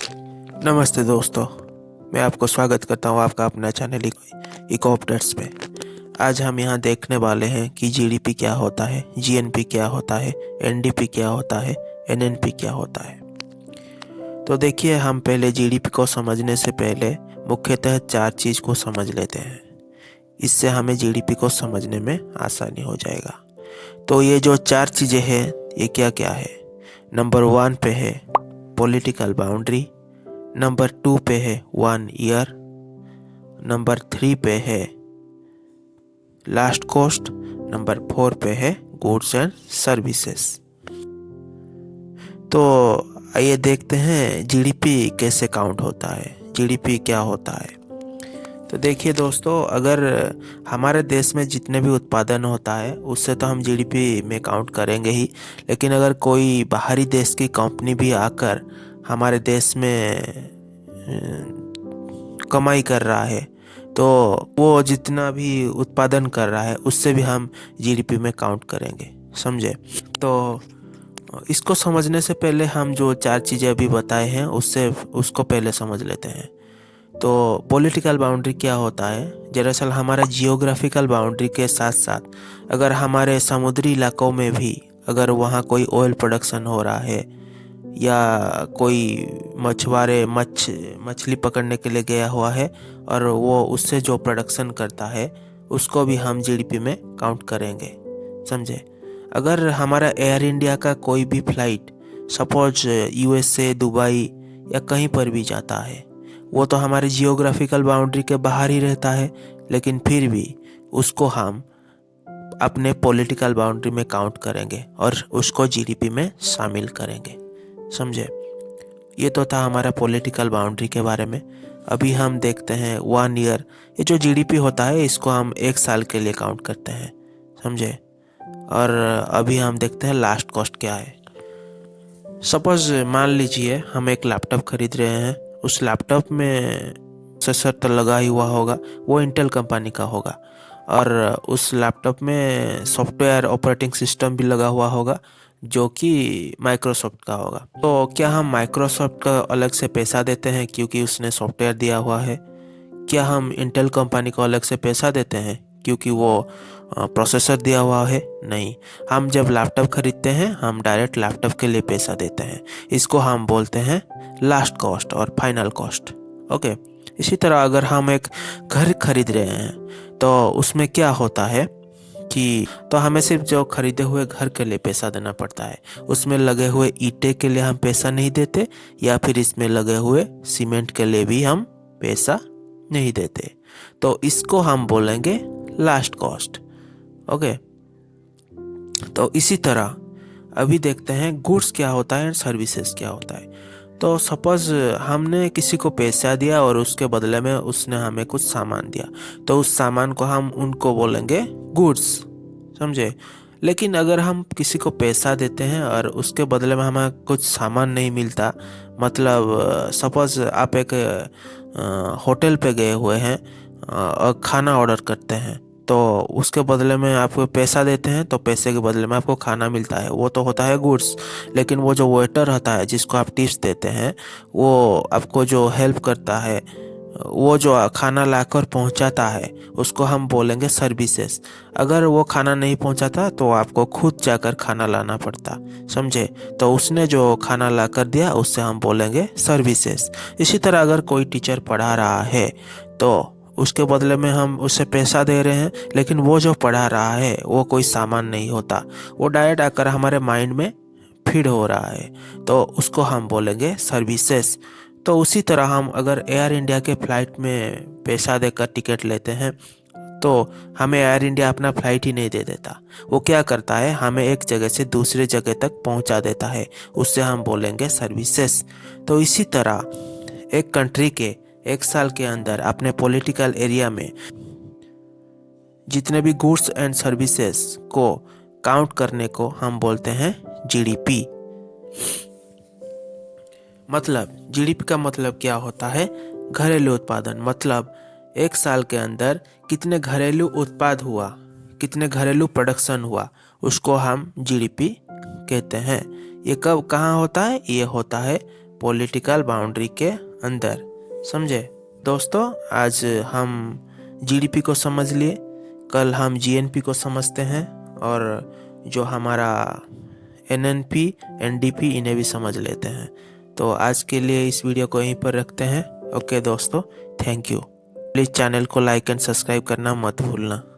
नमस्ते दोस्तों, मैं आपको स्वागत करता हूँ आपका अपना चैनल इको अपडेट्स पे। आज हम यहाँ देखने वाले हैं कि जीडीपी क्या होता है, जीएनपी क्या होता है, एनडीपी क्या होता है, एनएनपी क्या होता है। तो देखिए, हम पहले जीडीपी को समझने से पहले मुख्यतः 4 चीज़ को समझ लेते हैं। इससे हमें जीडीपी को समझने में आसानी हो जाएगा। तो ये जो 4 चीज़ें हैं, ये क्या क्या है। नंबर 1 पे है पॉलिटिकल बाउंड्री, नंबर 2 पे है 1 ईयर, नंबर 3 पे है लास्ट कॉस्ट, नंबर 4 पे है गुड्स एंड सर्विसेज। तो आइए देखते हैं जीडीपी कैसे काउंट होता है, जीडीपी क्या होता है। तो देखिए दोस्तों, अगर हमारे देश में जितने भी उत्पादन होता है उससे तो हम जीडीपी में काउंट करेंगे ही, लेकिन अगर कोई बाहरी देश की कंपनी भी आकर हमारे देश में कमाई कर रहा है तो वो जितना भी उत्पादन कर रहा है उससे भी हम जीडीपी में काउंट करेंगे, समझे। तो इसको समझने से पहले हम जो 4 चीज़ें अभी बताए हैं उसको पहले समझ लेते हैं। तो पॉलिटिकल बाउंड्री क्या होता है। दरअसल हमारा जियोग्राफिकल बाउंड्री के साथ साथ अगर हमारे समुद्री इलाकों में भी अगर वहाँ कोई ऑयल प्रोडक्शन हो रहा है या कोई मछली पकड़ने के लिए गया हुआ है और वो उससे जो प्रोडक्शन करता है उसको भी हम जीडीपी में काउंट करेंगे, समझे। अगर हमारा एयर इंडिया का कोई भी फ्लाइट सपोज यूएसए, दुबई या कहीं पर भी जाता है, वो तो हमारे जियोग्राफिकल बाउंड्री के बाहर ही रहता है, लेकिन फिर भी उसको हम अपने पॉलिटिकल बाउंड्री में काउंट करेंगे और उसको जीडीपी में शामिल करेंगे, समझे। ये तो था हमारा पॉलिटिकल बाउंड्री के बारे में। अभी हम देखते हैं 1 ईयर, ये जो जीडीपी होता है इसको हम 1 साल के लिए काउंट करते हैं, समझे। और अभी हम देखते हैं लास्ट कॉस्ट क्या है। सपोज मान लीजिए हम एक लैपटॉप खरीद रहे हैं, उस लैपटॉप में प्रोसेसर तो लगा ही हुआ होगा, वो इंटेल कंपनी का होगा, और उस लैपटॉप में सॉफ्टवेयर ऑपरेटिंग सिस्टम भी लगा हुआ होगा जो कि माइक्रोसॉफ्ट का होगा। तो क्या हम माइक्रोसॉफ्ट का अलग से पैसा देते हैं क्योंकि उसने सॉफ्टवेयर दिया हुआ है? क्या हम इंटेल कंपनी को अलग से पैसा देते हैं क्योंकि वो प्रोसेसर दिया हुआ है? नहीं। हम जब लैपटॉप खरीदते हैं हम डायरेक्ट लैपटॉप के लिए पैसा देते हैं। इसको हम बोलते हैं लास्ट कॉस्ट और फाइनल कॉस्ट। ओके। इसी तरह अगर हम एक घर खरीद रहे हैं तो उसमें क्या होता है कि तो हमें सिर्फ जो खरीदे हुए घर के लिए पैसा देना पड़ता है, उसमें लगे हुए ईंटे के लिए हम पैसा नहीं देते, या फिर इसमें लगे हुए सीमेंट के लिए भी हम पैसा नहीं देते। तो इसको हम बोलेंगे लास्ट कॉस्ट। ओके। तो इसी तरह अभी देखते हैं गुड्स क्या होता है और सर्विसेज क्या होता है। तो सपोज हमने किसी को पैसा दिया और उसके बदले में उसने हमें कुछ सामान दिया, तो उस सामान को हम उनको बोलेंगे गुड्स, समझे। लेकिन अगर हम किसी को पैसा देते हैं और उसके बदले में हमें कुछ सामान नहीं मिलता, मतलब सपोज आप एक होटल पे गए हुए हैं और खाना ऑर्डर करते हैं, तो उसके बदले में आपको पैसा देते हैं तो पैसे के बदले में आपको खाना मिलता है, वो तो होता है गुड्स। लेकिन वो जो वेटर होता है जिसको आप टिप्स देते हैं, वो आपको जो हेल्प करता है, वो जो खाना लाकर पहुंचाता है, उसको हम बोलेंगे सर्विसेज। अगर वो खाना नहीं पहुंचाता तो आपको खुद जाकर खाना लाना पड़ता, समझे। तो उसने जो खाना लाकर दिया उससे हम बोलेंगे सर्विसेज। इसी तरह अगर कोई टीचर पढ़ा रहा है तो उसके बदले में हम उसे पैसा दे रहे हैं, लेकिन वो जो पढ़ा रहा है वो कोई सामान नहीं होता, वो डायरेक्ट आकर हमारे माइंड में फीड हो रहा है, तो उसको हम बोलेंगे सर्विसेज। तो उसी तरह हम अगर एयर इंडिया के फ्लाइट में पैसा देकर टिकट लेते हैं तो हमें एयर इंडिया अपना फ्लाइट ही नहीं दे देता, वो क्या करता है, हमें एक जगह से दूसरी जगह तक पहुंचा देता है, उससे हम बोलेंगे सर्विसेज। तो इसी तरह एक कंट्री के 1 साल के अंदर अपने पॉलिटिकल एरिया में जितने भी गुड्स एंड सर्विसेज को काउंट करने को हम बोलते हैं जीडीपी। मतलब जीडीपी का मतलब क्या होता है, घरेलू उत्पादन। मतलब 1 साल के अंदर कितने घरेलू उत्पाद हुआ, कितने घरेलू प्रोडक्शन हुआ, उसको हम जीडीपी कहते हैं। ये कब कहाँ होता है? ये होता है पॉलिटिकल बाउंड्री के अंदर। समझे दोस्तों, आज हम जीडीपी को समझ लिए, कल हम जीएनपी को समझते हैं और जो हमारा एनएनपी एनडीपी इन्हें भी समझ लेते हैं। तो आज के लिए इस वीडियो को यहीं पर रखते हैं। ओके दोस्तों, थैंक यू। प्लीज़ चैनल को लाइक एंड सब्सक्राइब करना मत भूलना।